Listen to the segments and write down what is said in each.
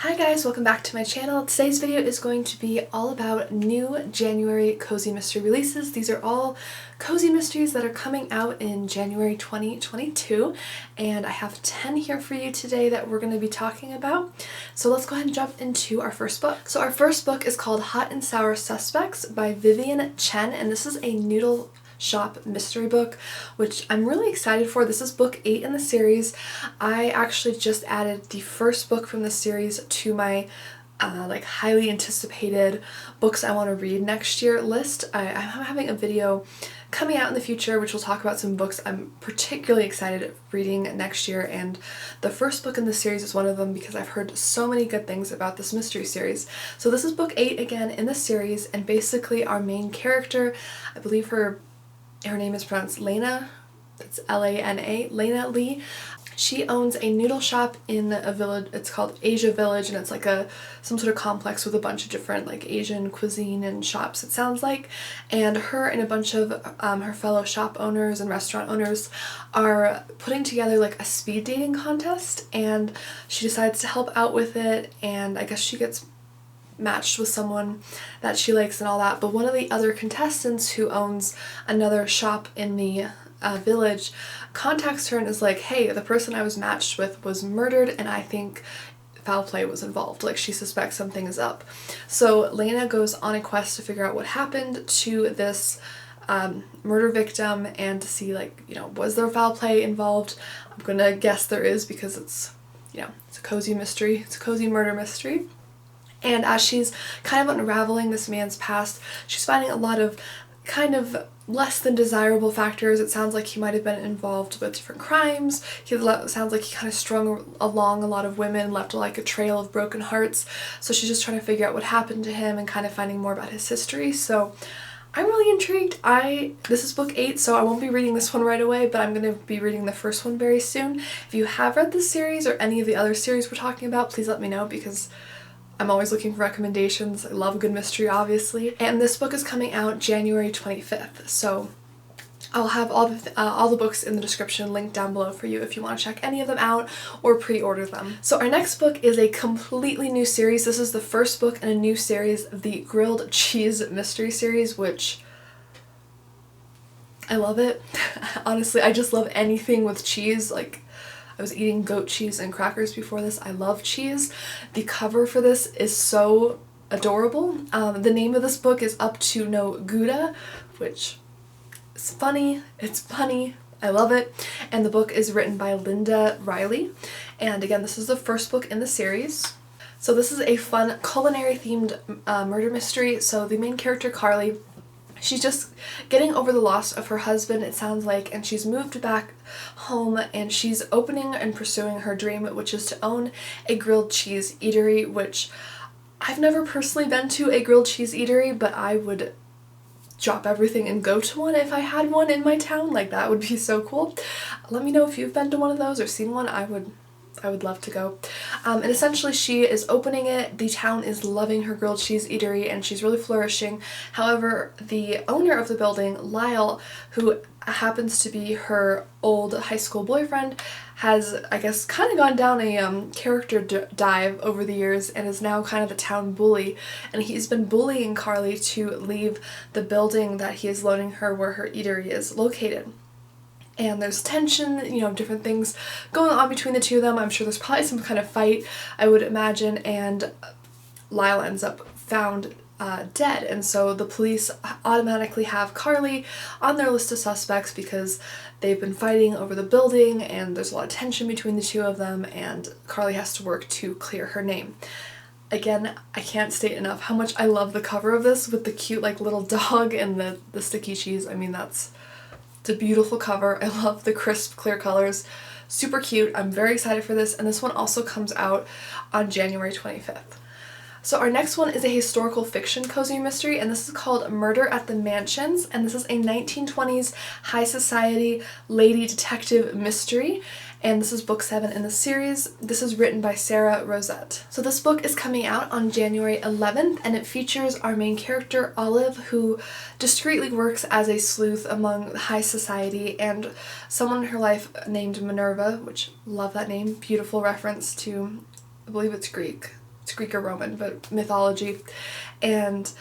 Hi guys, welcome back to my channel. Today's video is going to be all about new January cozy mystery releases. These are all cozy mysteries that are coming out in January 2022, and I have 10 here for you today that we're going to be talking about. So let's go ahead and jump into our first book. So our first book is called Hot and Sour Suspects by Vivien, Chen, and this is a Noodle shop mystery book, which I'm really excited for. This is book 8 in the series. I actually just added the first book from the series to my like highly anticipated books I want to read next year list. I'm having a video coming out in the future which will talk about some books I'm particularly excited reading next year, and the first book in the series is one of them because I've heard so many good things about this mystery series. So this is book 8 again in the series, and basically our main character, I believe her name is pronounced Lena. It's L-A-N-A, Lena Lee. She owns a noodle shop in a village. It's called Asia Village, and it's like some sort of complex with a bunch of different like Asian cuisine and shops, it sounds like. And her and a bunch of her fellow shop owners and restaurant owners are putting together like a speed dating contest, and she decides to help out with it, and I guess she gets matched with someone that she likes and all that. But one of the other contestants, who owns another shop in the village, contacts her and is like, hey, the person I was matched with was murdered and I think foul play was involved. Like, she suspects something is up. So Lena goes on a quest to figure out what happened to this murder victim and to see, like, you know, was there foul play involved? I'm gonna guess there is because it's, you know, it's a cozy mystery. It's a cozy murder mystery. And as she's kind of unraveling this man's past, she's finding a lot of kind of less than desirable factors. It sounds like he might have been involved with different crimes. It sounds like he kind of strung along a lot of women, left like a trail of broken hearts. So she's just trying to figure out what happened to him and kind of finding more about his history. So I'm really intrigued. This is book 8, so I won't be reading this one right away, but I'm going to be reading the first one very soon. If you have read this series or any of the other series we're talking about, please let me know because I'm always looking for recommendations. I love a good mystery, obviously. And this book is coming out January 25th, so I'll have all the books in the description linked down below for you if you want to check any of them out or pre-order them. So our next book is a completely new series. This is the first book in a new series of the Grilled Cheese Mystery Series, which I love it. Honestly, I just love anything with cheese. Like, I was eating goat cheese and crackers before this. I love cheese. The cover for this is so adorable. The name of this book is Up to No Gouda, which is funny. It's funny. I love it. And the book is written by Reilly. And again, this is the first book in the series. So this is a fun culinary themed murder mystery. So the main character, Carly, she's just getting over the loss of her husband, it sounds like, and she's moved back home and she's opening and pursuing her dream, which is to own a grilled cheese eatery, which I've never personally been to a grilled cheese eatery, but I would drop everything and go to one if I had one in my town. Like, that would be so cool. Let me know if you've been to one of those or seen one. I would love to go. And essentially she is opening it. The town is loving her grilled cheese eatery and she's really flourishing. However, the owner of the building, Lyle, who happens to be her old high school boyfriend, has, I guess, kind of gone down a character dive over the years and is now kind of the town bully. And he's been bullying Carly to leave the building that he is loaning her where her eatery is located. And there's tension, you know, different things going on between the two of them. I'm sure there's probably some kind of fight, I would imagine, and Lyle ends up found dead. And so the police automatically have Carly on their list of suspects because they've been fighting over the building and there's a lot of tension between the two of them, and Carly has to work to clear her name. Again, I can't state enough how much I love the cover of this with the cute like little dog and the sticky cheese. I mean, it's a beautiful cover. I love the crisp, clear colors. Super cute. I'm very excited for this, and this one also comes out on January 25th. So our next one is a historical fiction cozy mystery, and this is called Murder at the Mansions, and this is a 1920s high society lady detective mystery, and this is book 7 in the series. This is written by Sara, Rosett. So this book is coming out on January 11th, and it features our main character, Olive, who discreetly works as a sleuth among high society, and someone in her life named Minerva, which love that name, beautiful reference to, I believe it's Greek. it's Greek or Roman, but mythology. And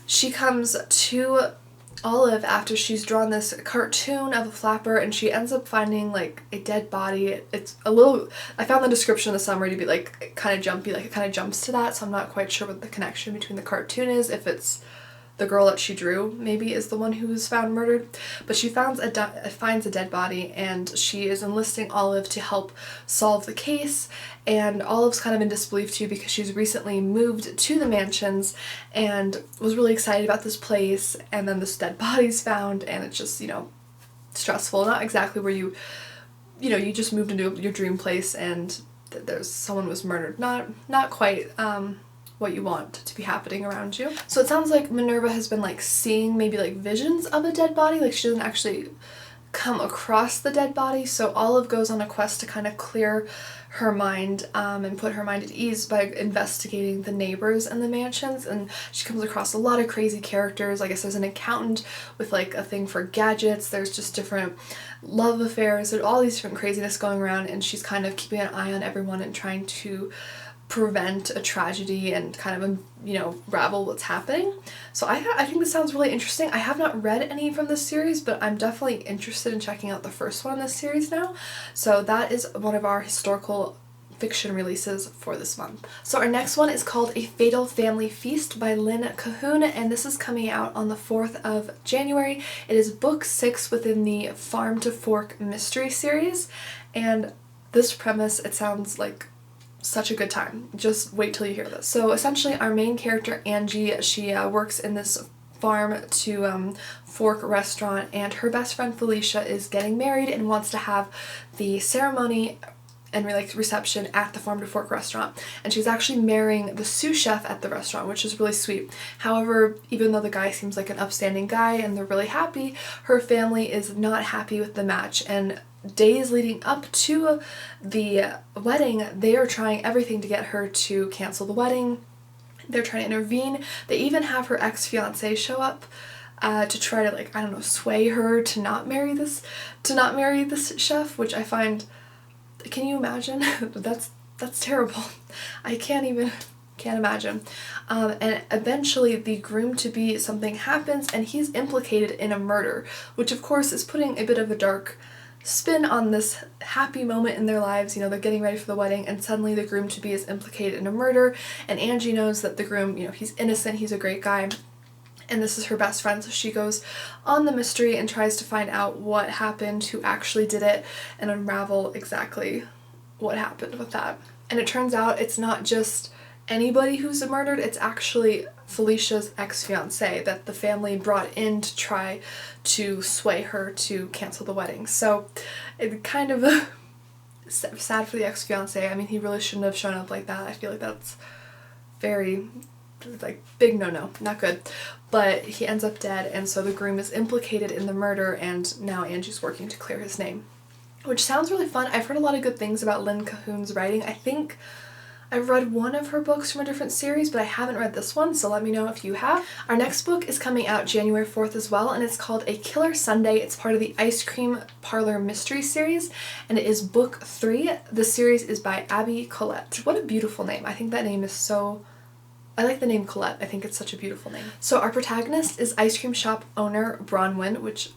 she comes to Olive after she's drawn this cartoon of a flapper, and she ends up finding like a dead body. It's a little, I found the description of the summary to be like kind of jumpy, like it kind of jumps to that, so I'm not quite sure what the connection between the cartoon is, if it's the girl that she drew maybe is the one who was found murdered. But she finds a dead body, and she is enlisting Olive to help solve the case. And Olive's kind of in disbelief too, because she's recently moved to the mansions and was really excited about this place, and then this dead body's found, and it's just, you know, stressful. Not exactly where you just moved into your dream place and there's someone was murdered. Not quite what you want to be happening around you. So it sounds like Minerva has been like seeing maybe like visions of a dead body, like she doesn't actually come across the dead body. So Olive goes on a quest to kind of clear her mind and put her mind at ease by investigating the neighbors and the mansions, and she comes across a lot of crazy characters. I guess there's an accountant with like a thing for gadgets, there's just different love affairs, there's all these different craziness going around, and she's kind of keeping an eye on everyone and trying to prevent a tragedy and kind of, you know, ravel what's happening. So I think this sounds really interesting. I have not read any from this series, but I'm definitely interested in checking out the first one in this series now. So that is one of our historical fiction releases for this month. So our next one is called A Fatal Family Feast by Lynn Cahoon, and this is coming out on the 4th of January. It is book 6 within the Farm to Fork mystery series, and this premise, it sounds like such a good time. Just wait till you hear this. So essentially our main character Angie, she works in this farm to fork restaurant, and her best friend Felicia is getting married and wants to have the ceremony and like reception at the Farm to Fork restaurant, and she's actually marrying the sous chef at the restaurant, which is really sweet. However, even though the guy seems like an upstanding guy and they're really happy, her family is not happy with the match, and days leading up to the wedding, they are trying everything to get her to cancel the wedding. They're trying to intervene. They even have her ex-fiance show up to try to, like, I don't know, sway her to not marry this chef, which I find, can you imagine? That's terrible. I can't imagine. And eventually the groom-to-be, something happens and he's implicated in a murder, which of course is putting a bit of a dark spin on this happy moment in their lives. You know, they're getting ready for the wedding, and suddenly the groom-to-be is implicated in a murder, and Angie knows that the groom, you know, he's innocent, he's a great guy, and this is her best friend, so she goes on the mystery and tries to find out what happened, who actually did it, and unravel exactly what happened with that. And it turns out it's not just anybody who's murdered, it's actually Felicia's ex-fiance that the family brought in to try to sway her to cancel the wedding. So it kind of sad for the ex-fiance. I mean, he really shouldn't have shown up like that. I feel like that's very, like, big no-no, not good. But he ends up dead, and so the groom is implicated in the murder, and now Angie's working to clear his name, which sounds really fun. I've heard a lot of good things about Lynn Cahoon's writing. I think I've read one of her books from a different series, but I haven't read this one, so let me know if you have. Our next book is coming out January 4th as well, and it's called A Killer Sundae. It's part of the Ice Cream Parlor Mystery Series, and it is book 3. The series is by Abby Collette. What a beautiful name. I think that name is so... I like the name Collette. I think it's such a beautiful name. So our protagonist is ice cream shop owner Bronwyn, which,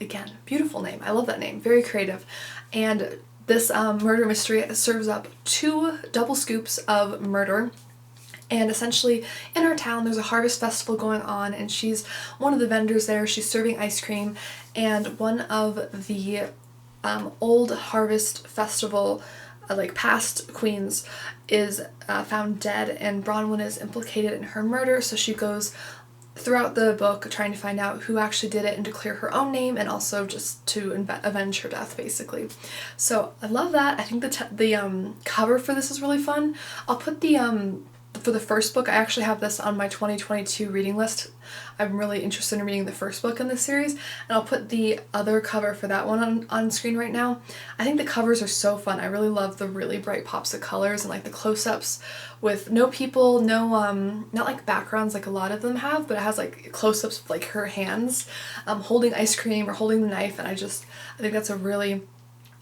again, beautiful name. I love that name. Very creative. And this murder mystery serves up 2 double scoops of murder, and essentially in our town there's a harvest festival going on, and she's one of the vendors there. She's serving ice cream, and one of the old harvest festival like past queens is found dead, and Bronwyn is implicated in her murder, so she goes throughout the book trying to find out who actually did it and to clear her own name, and also just to avenge her death, basically. So I love that. I think the cover for this is really fun. I'll put the for the first book, I actually have this on my 2022 reading list. I'm really interested in reading the first book in this series, and I'll put the other cover for that one on screen right now. I think the covers are so fun. I really love the really bright pops of colors and like the close-ups with no people, no not like backgrounds like a lot of them have, but it has like close-ups of like her hands holding ice cream or holding the knife, and I think that's a really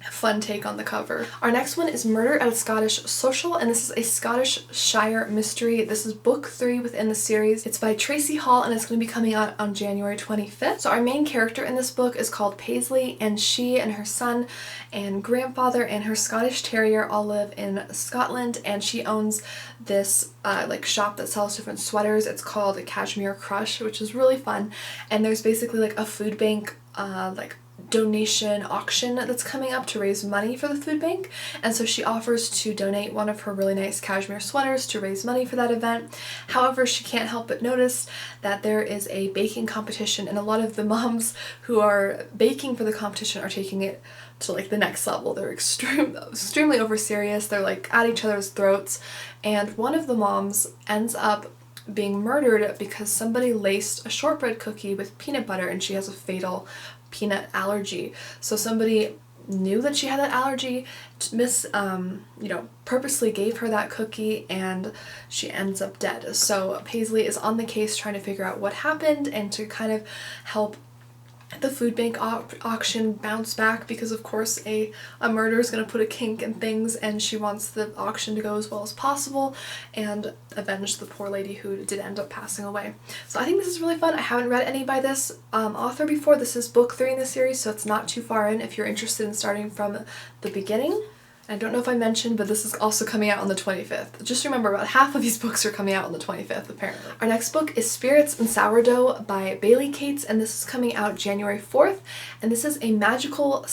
fun take on the cover. Our next one is Murder at a Scottish Social, and this is a Scottish Shire mystery. This is book 3 within the series. It's by Traci Hall and it's going to be coming out on January 25th. So our main character in this book is called Paisley, and she and her son and grandfather and her Scottish Terrier all live in Scotland, and she owns this like shop that sells different sweaters. It's called a Cashmere Crush, which is really fun, and there's basically like a food bank like donation auction that's coming up to raise money for the food bank, and so she offers to donate one of her really nice cashmere sweaters to raise money for that event. However, she can't help but notice that there is a baking competition, and a lot of the moms who are baking for the competition are taking it to like the next level. They're extremely over serious. They're like at each other's throats, and one of the moms ends up being murdered because somebody laced a shortbread cookie with peanut butter and she has a fatal peanut allergy. So somebody knew that she had that allergy, purposely gave her that cookie, and she ends up dead. So Paisley is on the case trying to figure out what happened and to kind of help the food bank auction bounce back, because of course a murder is going to put a kink in things, and she wants the auction to go as well as possible and avenge the poor lady who did end up passing away. So I think this is really fun. I haven't read any by this author before. This is book 3 in the series, so it's not too far in if you're interested in starting from the beginning. I don't know if I mentioned, but this is also coming out on the 25th. Just remember, about half of these books are coming out on the 25th, apparently. Our next book is Spirits and Sourdough by Bailey Cates, and this is coming out January 4th, and this is a magical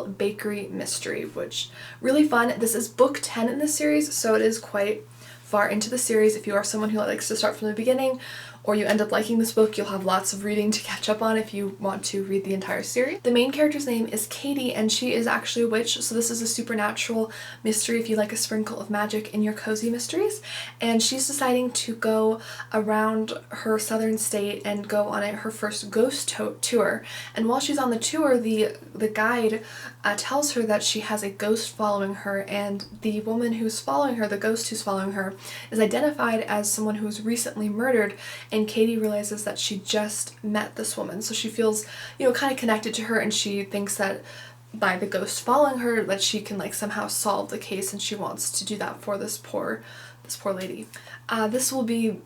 bakery mystery, which really fun. This is book 10 in the series, so it is quite far into the series. If you are someone who likes to start from the beginning, or you end up liking this book, you'll have lots of reading to catch up on if you want to read the entire series. The main character's name is Katie, and she is actually a witch, so this is a supernatural mystery if you like a sprinkle of magic in your cozy mysteries. And she's deciding to go around her southern state and go on her first ghost tour. And while she's on the tour, the guide tells her that she has a ghost following her, and the woman who's following her, the ghost who's following her, is identified as someone who was recently murdered. And Katie realizes that she just met this woman, so she feels, kind of connected to her, and she thinks that by the ghost following her that she can like somehow solve the case, and she wants to do that for this poor lady. This will be,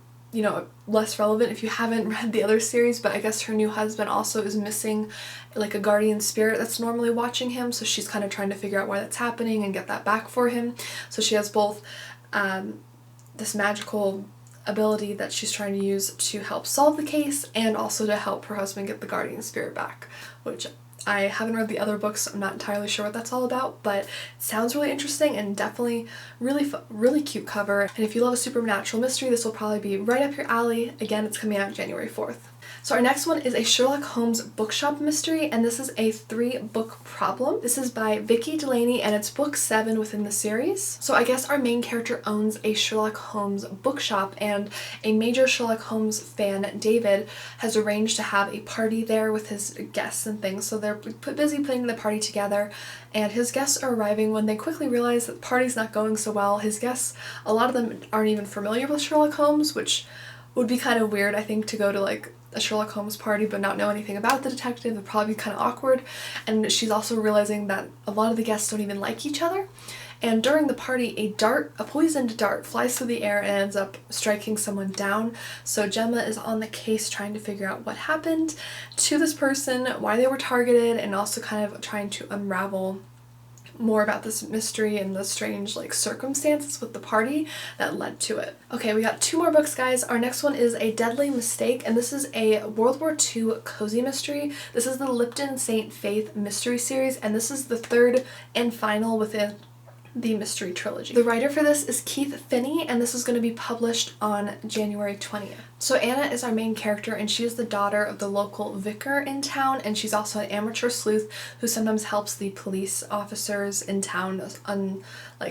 less relevant if you haven't read the other series, but I guess her new husband also is missing like a guardian spirit that's normally watching him, so she's kind of trying to figure out why that's happening and get that back for him. So she has both this magical ability that she's trying to use to help solve the case and also to help her husband get the guardian spirit back, which I haven't read the other books, so I'm not entirely sure what that's all about, but it sounds really interesting and definitely really cute cover. And if you love a supernatural mystery, this will probably be right up your alley. Again, it's coming out January 4th. So our next one is a Sherlock Holmes bookshop mystery, and this is a 3-book problem. This is by Vicki, Delaney, and it's book 7 within the series. So I guess our main character owns a Sherlock Holmes bookshop, and a major Sherlock Holmes fan, David, has arranged to have a party there with his guests and things. So they're busy putting the party together, and his guests are arriving when they quickly realize that the party's not going so well. His guests, a lot of them aren't even familiar with Sherlock Holmes, which would be kind of weird, I think, to go to like a Sherlock Holmes party but not know anything about the detective. It'd probably be kind of awkward. And she's also realizing that a lot of the guests don't even like each other. And during the party, a poisoned dart flies through the air and ends up striking someone down. So Gemma is on the case trying to figure out what happened to this person, why they were targeted, and also kind of trying to unravel more about this mystery and the strange circumstances with the party that led to it. Okay, we got 2 more books, guys. Our next one is A Deadly Mistake, and this is a World War II cozy mystery. This is the Lipton St. Faith mystery series, and this is the 3rd and final within the mystery trilogy. The writer for this is Keith Finney, and this is going to be published on January 20th. So Anna is our main character, and she is the daughter of the local vicar in town, and she's also an amateur sleuth who sometimes helps the police officers in town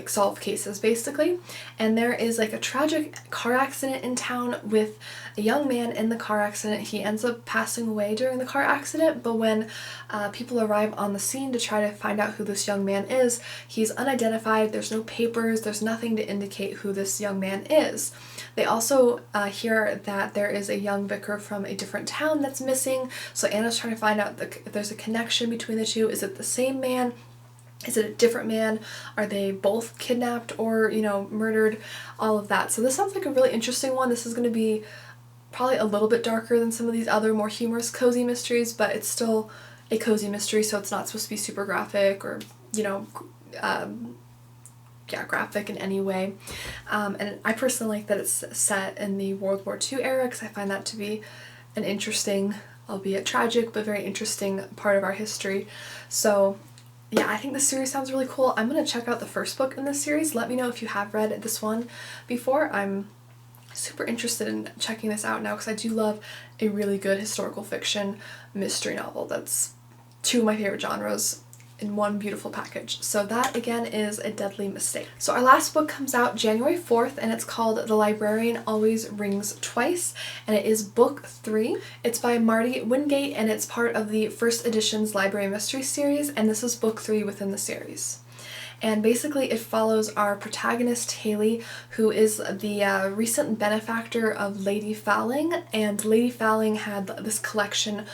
solve cases, basically. And there is a tragic car accident in town with a young man in the car accident. He ends up passing away during the car accident, but when people arrive on the scene to try to find out who this young man is, he's unidentified identified, there's no papers, there's nothing to indicate who this young man is. They also hear that there is a young vicar from a different town that's missing, so Anna's trying to find out if there's a connection between the two. Is it the same man? Is it a different man? Are they both kidnapped or, you know, murdered? All of that. So this sounds like a really interesting one. This is going to be probably a little bit darker than some of these other more humorous cozy mysteries, but it's still a cozy mystery, so it's not supposed to be super graphic or, you know, graphic in any way. And I personally like that it's set in the World War II era, because I find that to be an interesting, albeit tragic, but very interesting part of our history. So yeah, I think this series sounds really cool. I'm going to check out the first book in this series. Let me know if you have read this one before. I'm super interested in checking this out now, because I do love a really good historical fiction mystery novel. That's two of my favorite genres in one beautiful package. So that again is A Deadly Mistake. So our last book comes out January 4th, and it's called The Librarian Always Rings Twice, and it is book 3. It's by Marty Wingate, and it's part of the first edition's Library Mystery series, and this is book 3 within the series. And basically it follows our protagonist Hayley, who is the recent benefactor of Lady Fowling, and Lady Fowling had this collection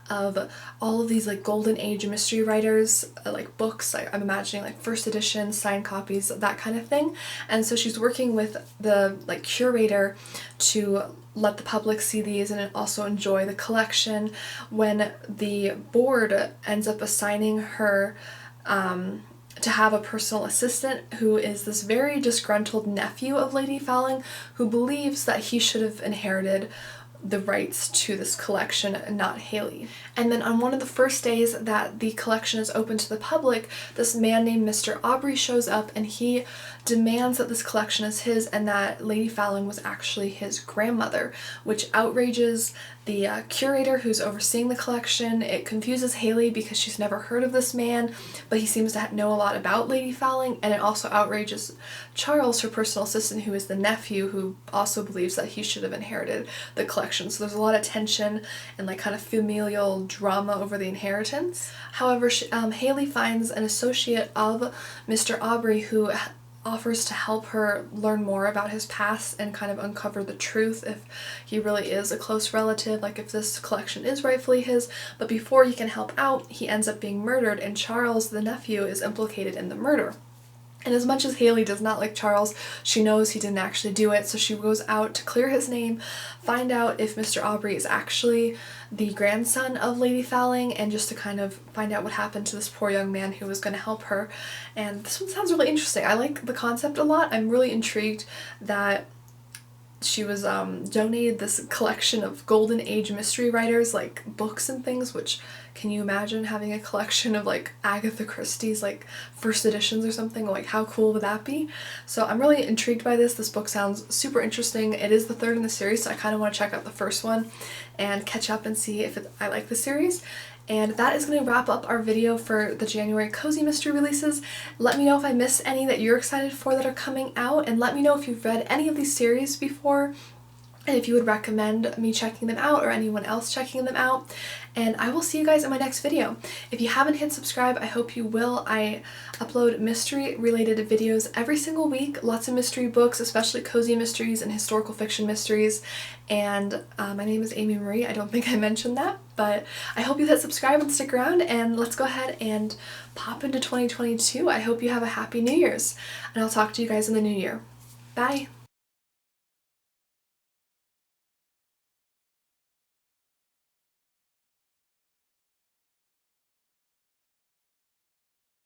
of all of these like golden age mystery writers, like books, I'm imagining like first edition, signed copies, that kind of thing. And so she's working with the like curator to let the public see these and also enjoy the collection, when the board ends up assigning her to have a personal assistant who is this very disgruntled nephew of Lady Fowling, who believes that he should have inherited the rights to this collection, not Hayley. And then on one of the first days that the collection is open to the public, this man named Mr. Aubrey shows up, and he demands that this collection is his and that Lady Fowling was actually his grandmother, which outrages the curator who's overseeing the collection. It confuses Hayley because she's never heard of this man, but he seems to know a lot about Lady Fowling, and it also outrages Charles, her personal assistant, who is the nephew, who also believes that he should have inherited the collection. So there's a lot of tension and like kind of familial drama over the inheritance. However, Hayley finds an associate of Mr. Aubrey who offers to help her learn more about his past and kind of uncover the truth if he really is a close relative, like if this collection is rightfully his. But before he can help out, he ends up being murdered, and Charles, the nephew, is implicated in the murder. And as much as Hayley does not like Charles, she knows he didn't actually do it, so she goes out to clear his name, find out if Mr. Aubrey is actually the grandson of Lady Fowling, and just to kind of find out what happened to this poor young man who was going to help her. And this one sounds really interesting. I like the concept a lot. I'm really intrigued that she was donated this collection of golden age mystery writers, like books and things, which, can you imagine having a collection of like Agatha Christie's like first editions or something? Like how cool would that be? So I'm really intrigued by this. This book sounds super interesting. It is the third in the series, so I kind of want to check out the first one and catch up and see if I like the series. And that is going to wrap up our video for the January Cozy Mystery releases. Let me know if I missed any that you're excited for that are coming out, and let me know if you've read any of these series before, and if you would recommend me checking them out or anyone else checking them out. And I will see you guys in my next video. If you haven't hit subscribe, I hope you will. I upload mystery related videos every single week, lots of mystery books, especially cozy mysteries and historical fiction mysteries. And my name is Amy Marie. I don't think I mentioned that, but I hope you hit subscribe and stick around, and let's go ahead and pop into 2022. I hope you have a happy New Year's, and I'll talk to you guys in the new year. Bye!